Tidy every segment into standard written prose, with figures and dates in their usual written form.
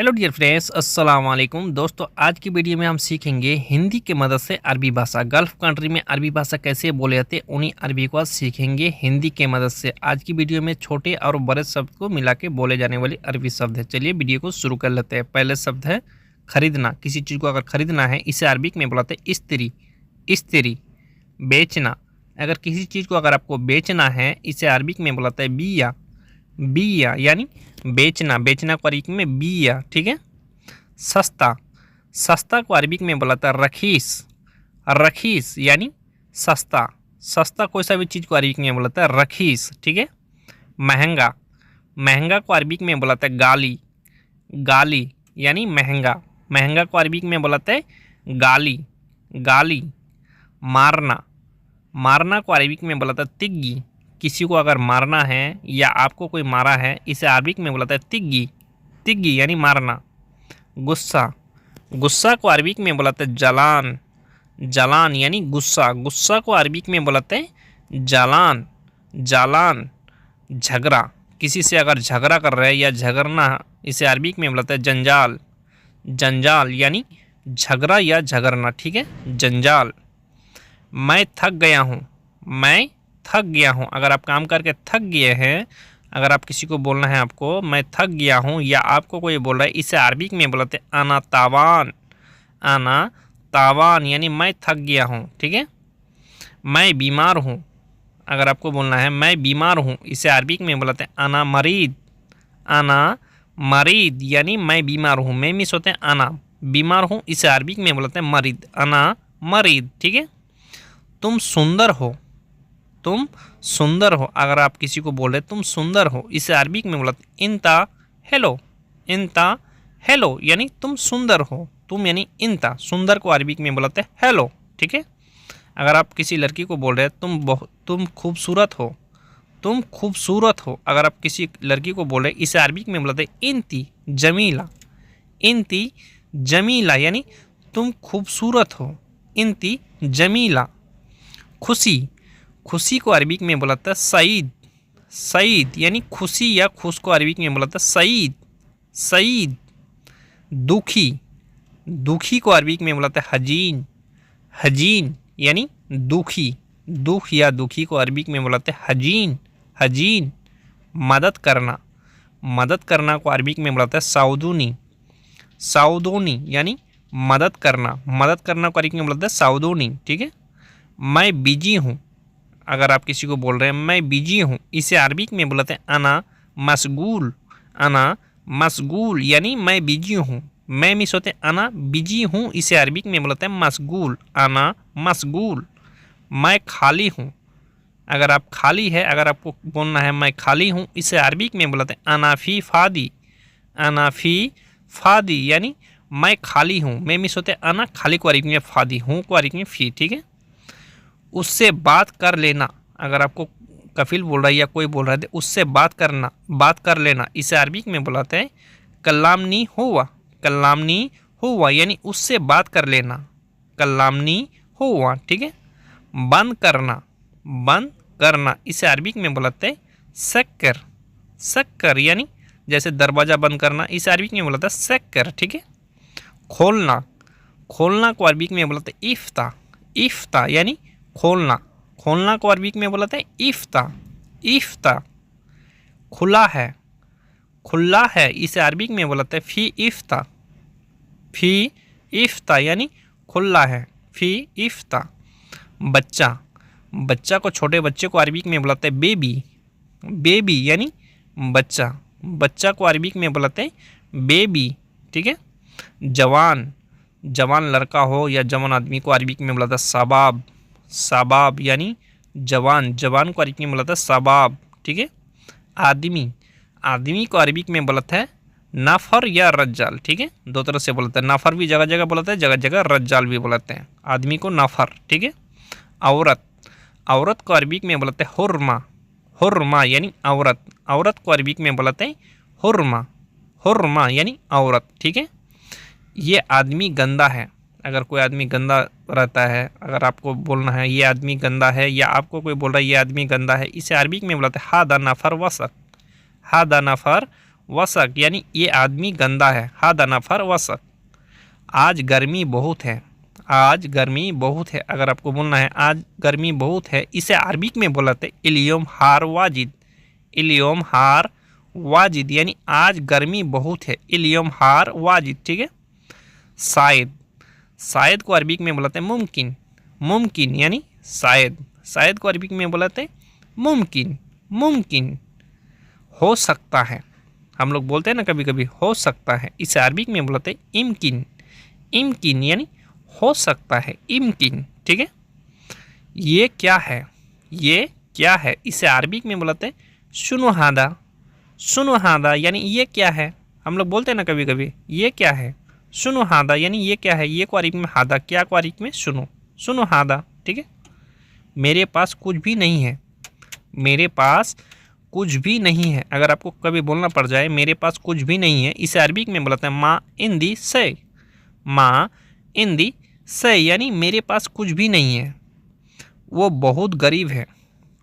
Hello dear friends, अस्सलाम वालेकुम दोस्तों। आज की वीडियो में हम सीखेंगे हिंदी की मदद से अरबी भाषा। गल्फ़ कंट्री में अरबी भाषा कैसे बोले जाते हैं, उन्हीं अरबी को सीखेंगे हिंदी के मदद से। आज की वीडियो में छोटे और बड़े शब्द को मिला के बोले जाने वाली अरबी शब्द है। चलिए वीडियो को शुरू कर लेते हैं। पहले शब्द है खरीदना। किसी चीज़ को अगर खरीदना है, इसे अरबिक में बुलाते हैं इस्त्री। इस्त्री। बेचना। अगर किसी चीज़ को अगर आपको बेचना है, इसे अरबिक में बुलाते हैं बिया। बिया यानी बेचना। बेचना को अरबिक में बिया, ठीक है। सस्ता। सस्ता को अरबिक में बुलाता है रखीस। रखीस यानी सस्ता। सस्ता कोई सा भी चीज़ को अरबिक में बुलाता है रखीस, ठीक है। महंगा। महंगा को अरबिक में बुलाता है गाली। गाली यानी महंगा। महंगा को अरबिक में बुलाते हैं गाली। गाली। मारना। मारना को अरबिक में बुलाता है तिग्गी। किसी को अगर मारना है या आपको कोई मारा है, इसे अरबिक में बुलाता है तिग्गी। तिग्गी यानी मारना। गुस्सा। गुस्सा को अरबिक में बुलाते हैं जलान। जलान यानी गुस्सा। गुस्सा को अरबिक में बुलाते हैं जलान। जलान। झगड़ा। किसी से अगर झगड़ा कर रहे हैं या झगड़ना, इसे अरबिक में बुलाते हैं जंजाल। जंजाल यानी झगड़ा या झगड़ना, ठीक है। जंजाल। मैं थक गया हूँ। मैं थक गया हूँ। अगर आप काम करके थक गए हैं, अगर आप किसी को बोलना है आपको मैं थक गया हूँ, या आपको कोई बोल रहा है, इसे अरबिक में बुलाते हैं आना तावान। आना तावान यानी मैं थक गया हूँ, ठीक है। मैं बीमार हूँ। अगर आपको बोलना है मैं बीमार हूँ, इसे अरबिक में बुलाते हैं आना मरीद। आना मरीद यानी मैं बीमार हूँ। मैं मिस होते हैं आना। बीमार हूँ, इसे अरबिक में बुलाते हैं मरीद। आना मरीद, ठीक है। तुम सुंदर हो। तुम सुंदर हो। अगर आप किसी को बोल रहे तुम सुंदर हो, इसे अरबिक में बोलते इंता हेलो। इंता हेलो यानी तुम सुंदर हो। तुम यानी इंता। सुंदर को अरबिक में बोलते हेलो, ठीक है। अगर आप किसी लड़की को बोल रहे हैं तुम खूबसूरत हो। तुम खूबसूरत हो। अगर आप किसी लड़की को बोल रहे इसे अरबिक में बोलते इंती जमीला। इंती जमीला यानी तुम खूबसूरत हो। इंती जमीला। खुशी। खुशी को अरबिक में बुलाता है सईद। सईद यानी खुशी या खुश को अरबिक में बुलाता है सईद। सईद। दुखी। दुखी को अरबिक में बुलाता है हजीन। हजीन यानी दुखी। दुख या दुखी को अरबिक में बुलाते हैं हजीन। हजीन। मदद करना। मदद करना को अरबिक में बुलाता है साउदूनी। साउदूनी यानी मदद करना। मदद करना को अरबिक में बुलाता है साउदूनी, ठीक है। मैं बिजी हूँ। अगर आप किसी को बोल रहे हैं मैं बिजी हूँ, इसे अरबिक में बुलाते हैं अना मशगूल। अना मशगूल यानी मैं बिजी हूँ। मैं मिस होते अना बिजी हूँ, इसे अरबिक में बुलाते हैं मशगूल। अना मशगूल। मैं खाली हूँ। अगर आप खाली है, अगर आपको बोलना है मैं खाली हूँ, इसे अरबिक में बुलाते हैं अना फी फादी। अना फी फादी यानी मैं खाली हूँ। मैं मिस होते अना खाली को अरबिक में फादी, हूँ को अरबिक में फी, ठीक है। उससे बात कर लेना। अगर आपको कफिल बोल रहा है या कोई बोल रहा है उससे बात करना, बात कर लेना, इसे अरबिक में बुलाते हैं कल्लामनी हुआ। कल्लामनी हुआ यानी उससे बात कर लेना। कल्लामनी हुआ, ठीक है। बंद करना। बंद करना, इसे अरबिक में बुलाते हैं सक्कर। सक्कर यानी जैसे दरवाज़ा बंद करना, इसे अरबिक में बुलाता है सक्कर, ठीक है। खोलना। खोलना को अरबिक में बुलाते हैं इफ्ता। इफ्ता यानी खोलना। खोलना को अरबिक में बोलते हैं इफ्ता। इफ्ता। खुला है। खुला है, इसे अरबिक में बोलते हैं फी इफ्ता। फी इफ्ता यानी खुला है। फी इफ्ता। बच्चा। बच्चा को, छोटे बच्चे को अरबिक में बुलाते हैं बेबी। बेबी यानी बच्चा। बच्चा को अरबिक में बुलाते हैं बेबी, ठीक है। जवान। जवान लड़का हो या जवान आदमी को अरबिक में बुलाता है शबाब। शबाब यानी जवान। जवान को अरबिक में बोलता है शबाब, ठीक है। आदमी। आदमी को अरबिक में बोलता है नफर या रज्जाल, ठीक है। दो तरह से बोलता है। नफर भी जगह जगह बोलता है, जगह जगह रज्जाल भी बोलते हैं आदमी को नफर, ठीक है। औरत। औरत को अरबिक में बोलते हैं हुर्मा। हुर्मा यानी औरत। औरत को अरबिक में बोलते हैं हुर्मा। हुर्मा यानी औरत, ठीक है। ये आदमी गंदा है। अगर कोई आदमी गंदा रहता है, अगर आपको बोलना है ये आदमी गंदा है, या आपको कोई बोल रहा है ये आदमी गंदा है, इसे अरबिक में बुलाते हैं हादा नफर वसक। हादा नफर वसक यानी ये आदमी गंदा है। हादा नफर वसक। आज गर्मी बहुत है, आज गर्मी बहुत है। अगर आपको बोलना है आज गर्मी बहुत है, इसे अरबिक में बोलाते इलियम हार वाजिद। इलियम हार वाजिद यानी आज गर्मी बहुत है, इलियम हार वाजिद। ठीक है। शायद, शायद को अरबिक में बोलाते हैं मुमकिन। मुमकिन यानी शायद, शायद को अरबिक में बोलाते मुमकिन। मुमकिन हो सकता है, हम लोग बोलते हैं ना कभी कभी हो सकता है, इसे अरबिक में बोलाते इम्किन। इम्किन यानी हो सकता है, इम्किन। ठीक है। ये क्या है, ये क्या है, इसे अरबिक में बोलाते शुनु हादा। शुनु हादा यानी ये क्या है, हम लोग बोलते हैं ना कभी कभी ये क्या है, शुनु हादा यानी ये क्या है। ये को अरबिक में हादा, क्या को अरबिक में शुनु, शुनु हादा। ठीक है। मेरे पास कुछ भी नहीं है, मेरे पास कुछ भी नहीं है। अगर आपको कभी बोलना पड़ जाए मेरे पास कुछ भी नहीं है, इसे अरबिक में बोलते हैं मा इंदी से। मा इंदी से यानी मेरे पास कुछ भी नहीं है। वो बहुत गरीब है,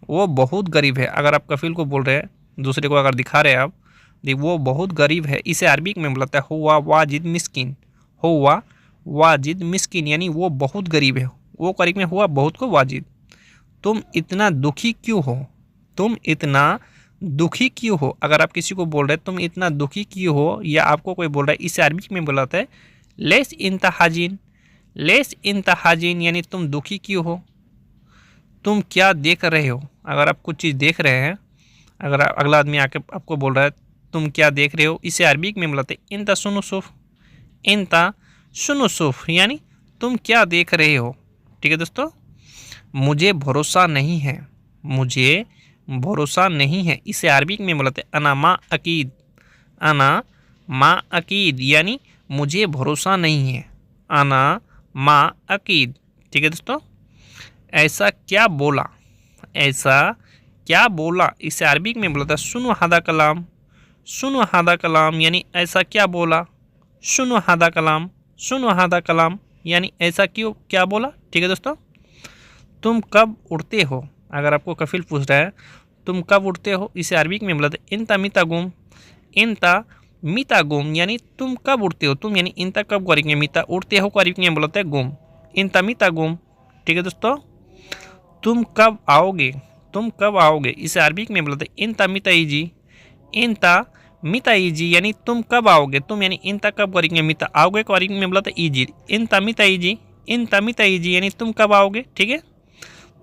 वो बहुत गरीब है। अगर आप कफिल को बोल रहे हैं, दूसरे को अगर दिखा रहे हैं आप, वो बहुत गरीब है, इसे अरबिक में बोलता है हुआ वाजिद मिस्किन। हुआ वाजिद मिस्किन यानी वो बहुत गरीब है। वो करीब में हुआ बहुत को वाजिद। तुम इतना दुखी क्यों हो, तुम इतना दुखी क्यों हो। अगर आप किसी को बोल रहे हैं तुम इतना दुखी क्यों हो, या आपको कोई बोल रहा है, इसे अरबिक में बोलाता है लेस इंतहाजिन। लेस इंतहाजिन यानी तुम दुखी क्यों हो। तुम क्या देख रहे हो, अगर आप कुछ चीज़ देख रहे हैं, अगर अगला आदमी आके आपको बोल रहा है तुम क्या देख रहे हो, इसे अरबिक में बोलाते इंता सुनुसुफ। इंता सुनुसुफ यानी तुम क्या देख रहे हो। ठीक है दोस्तों। मुझे भरोसा नहीं है, मुझे भरोसा नहीं है, इसे अरबिक में बोलते अना मा अकीद। अना मा अकीद यानी मुझे भरोसा नहीं है, अना मा अकीद। ठीक है दोस्तों। ऐसा क्या बोला, ऐसा क्या बोला, इसे अरबिक में बोलता सुनो हादा कलाम। सुनो हादा कलाम यानी ऐसा क्या बोला। सुनो हादा कलाम, सुनो हादा कलाम यानी ऐसा क्यों क्या बोला। ठीक है दोस्तों। तुम कब उड़ते हो, अगर आपको कफिल पूछ रहा है तुम कब उड़ते हो, इसे अरबिक में बोलते इंता मिता गुम। इंता मिता गुम यानी तुम कब उड़ते हो। तुम यानी इंता कब को अरबिक में, मिता उड़ते हो को अरबिक में बोलते हैं गुम। इंता मिता गुम। ठीक है दोस्तों। तुम कब आओगे, तुम कब आओगे, इसे अरबिक में बोलते इंता मिता ईजी। इंता मिता ईजी यानी तुम कब आओगे। तुम यानी इंता कब को अरबिक में, मिता आओगे को अरबिक में बोलते ईजी। इंता मिता ईजी, इंता मिता ईजी यानी तुम कब आओगे। ठीक है।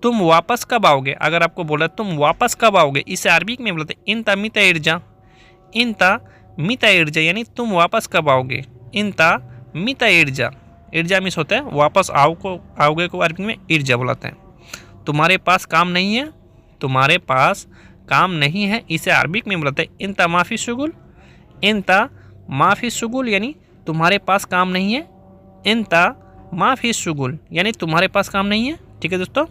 तुम वापस कब आओगे, अगर आपको बोला तुम वापस कब आओगे, इसे अरबिक में बोलते इंता मिता इर्जा। इंता मिता इर्जा यानी तुम वापस कब आओगे। इंता मिता इर्जा, इर्जा मिस होता है वापस आओ को, आओगे को अरबिक में इर्जा बुलाते हैं। तुम्हारे पास काम नहीं है, तुम्हारे पास काम नहीं है, इसे अरबिक में बोलते हैं इंता माफ़ी शुगुल। इंता माफ़ी शुगुल यानी तुम्हारे पास काम नहीं है। इंता माफ़ी शुगुल यानी तुम्हारे पास काम नहीं है। ठीक है दोस्तों।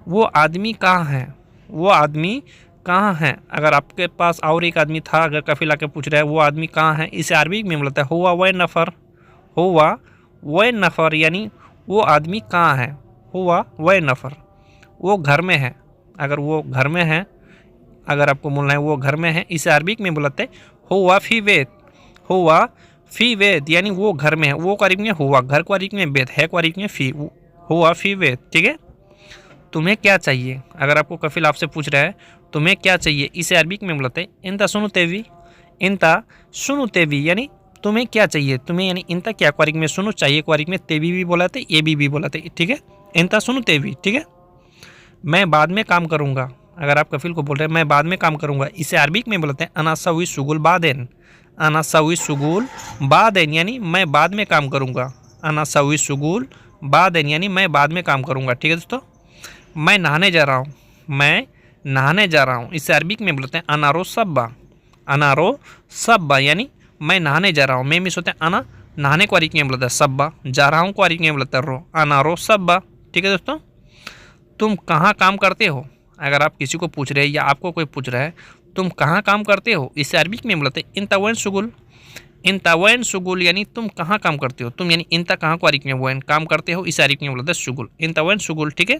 वो आदमी कहाँ है, वो आदमी कहाँ है। अगर आपके पास और एक आदमी था, अगर कफिल आके पूछ रहा है वो आदमी कहाँ है, इसे अरबिक में बोलता है हुआ वह नफ़र। हुआ वह नफ़र यानी वो आदमी कहाँ है। हुआ वह नफ़र, वो घर में है। अगर वो घर में है, अगर आपको बोलना है वो घर में है, इसे अरबिक में बोलते हुआ फी वेद। हुआ फी वेद यानी वो घर में है। वो को अरबिक में हुआ, घर को अरबिक में वेद, है को अरबिक में फी, हुआ फी वेद। ठीक है। तुम्हें क्या चाहिए, अगर आपको कफिल आपसे पूछ रहा है तुम्हें क्या चाहिए, इसे अरबिक में बोलते हैं इंता सुनु तेवी। इंता सुनु तेवी यानी तुम्हें क्या चाहिए। तुम्हें यानी इंता क्या को अरबिक में, सुनो चाहिए को अरबिक में तेवी भी बोलाते, ये भी बोलाते। ठीक है। इंता सुनु तेवी। ठीक है। मैं बाद में काम करूँगा, अगर आप कफिल को बोल रहे हैं मैं बाद में काम करूँगा, इसे अरबिक में बोलते हैं अना सवी सुगुल बादेन। अना सवी सुगुल बादेन यानी मैं बाद में काम करूँगा। अना सवी सुगुल बादेन यानी मैं बाद में काम करूँगा। ठीक है दोस्तों। मैं नहाने जा रहा हूँ, मैं नहाने जा रहा हूँ, इसे अरबिक में बोलते हैं अनारो सब्बा। अनारो सब्बा यानी मैं नहाने जा रहा हूँ। मैं मिस होते हैं अना, नहाने को अरबिक में बोलता है सब्बा, जा रहा हूँ को अरबिक में बोलता है रो, अनारो सब्बा। ठीक है दोस्तों। तुम कहाँ काम करते हो, अगर आप किसी को पूछ रहे हैं या आपको कोई पूछ रहा है तुम कहाँ काम करते हो, इसे अरबिक में बोलते हैं इंता वैन शुगुल। इंता वैन शुगुल यानी तुम कहाँ काम करते हो। तुम यानी इंता कहाँ को अरबिक में, वैन काम करते हो, इसे अरबिक में बोलते हैं शुगुल, इंता वैन शुगुल। ठीक है।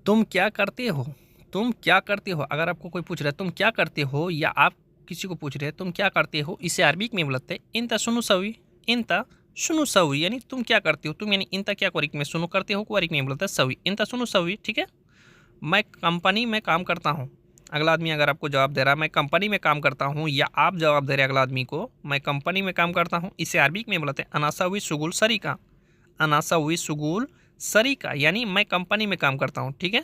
तुम क्या करते हो, तुम क्या करते हो, अगर आपको कोई पूछ रहा है तुम क्या करते हो या आप किसी को पूछ रहे हैं तुम क्या करते हो, इसे अरबिक में बोलते हैं इंता सुनु सवी, इंता सुनु सवी, यानी तुम क्या करते हो, तुम यानी इंता क्या क्वारिक में सुनो करते हो, क्वारिक में बोलते हैं सवी, इंता सुनु सवी, ठीक है। मैं कंपनी में काम करता हूँ, अगला आदमी अगर आपको जवाब दे रहा है मैं कंपनी में काम करता हूँ, या आप जवाब दे रहे हैं अगला आदमी को मैं कंपनी में काम करता हूँ, इसे अरबिक में बोलते हैं अनासावी सुगुल सरीका, अनासावी सुगुल सरीका, यानी मैं कंपनी में काम करता हूँ, ठीक है।